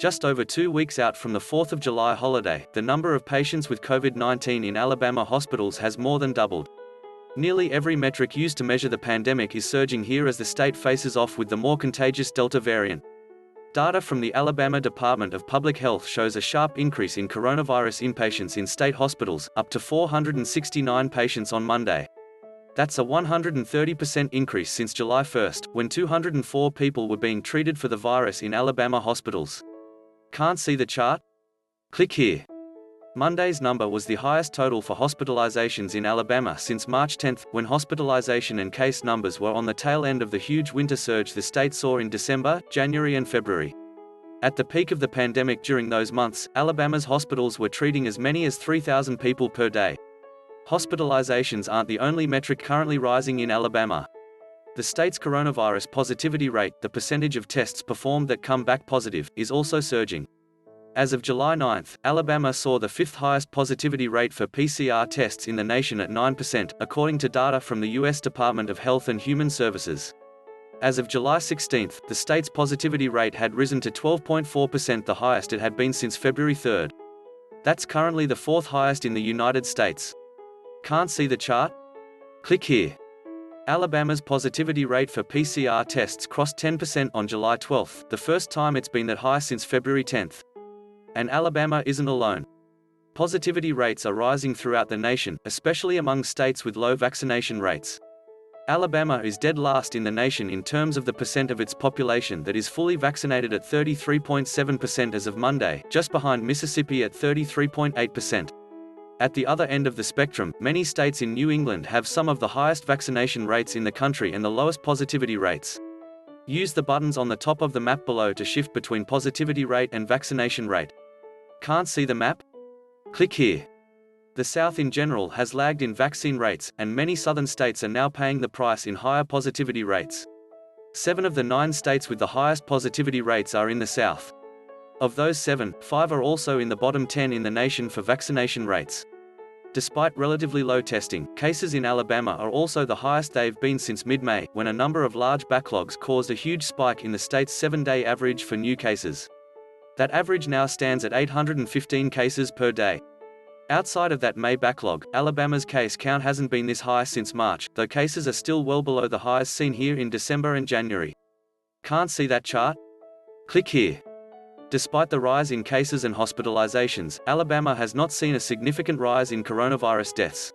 Just over 2 weeks out from the 4th of July holiday, the number of patients with COVID-19 in Alabama hospitals has more than doubled. Nearly every metric used to measure the pandemic is surging here as the state faces off with the more contagious Delta variant. Data from the Alabama Department of Public Health shows a sharp increase in coronavirus inpatients in state hospitals, up to 469 patients on Monday. That's a 130% increase since July 1st, when 204 people were being treated for the virus in Alabama hospitals. Can't see the chart? Click here. Monday's number was the highest total for hospitalizations in Alabama since March 10, when hospitalization and case numbers were on the tail end of the huge winter surge the state saw in December, January and February. At the peak of the pandemic during those months, Alabama's hospitals were treating as many as 3,000 people per day. Hospitalizations aren't the only metric currently rising in Alabama. The state's coronavirus positivity rate, the percentage of tests performed that come back positive, is also surging. As of July 9, Alabama saw the fifth highest positivity rate for PCR tests in the nation at 9%, according to data from the U.S. Department of Health and Human Services. As of July 16, the state's positivity rate had risen to 12.4%, the highest it had been since February 3. That's currently the fourth highest in the United States. Can't see the chart? Click here. Alabama's positivity rate for PCR tests crossed 10% on July 12, the first time it's been that high since February 10. And Alabama isn't alone. Positivity rates are rising throughout the nation, especially among states with low vaccination rates. Alabama is dead last in the nation in terms of the percent of its population that is fully vaccinated at 33.7% as of Monday, just behind Mississippi at 33.8%. At the other end of the spectrum, many states in New England have some of the highest vaccination rates in the country and the lowest positivity rates. Use the buttons on the top of the map below to shift between positivity rate and vaccination rate. Can't see the map? Click here. The South in general has lagged in vaccine rates, and many southern states are now paying the price in higher positivity rates. 7 of the 9 states with the highest positivity rates are in the South. Of those 7, 5 are also in the bottom 10 in the nation for vaccination rates. Despite relatively low testing, cases in Alabama are also the highest they've been since mid-May, when a number of large backlogs caused a huge spike in the state's 7-day average for new cases. That average now stands at 815 cases per day. Outside of that May backlog, Alabama's case count hasn't been this high since March, though cases are still well below the highs seen here in December and January. Can't see that chart? Click here. Despite the rise in cases and hospitalizations, Alabama has not seen a significant rise in coronavirus deaths.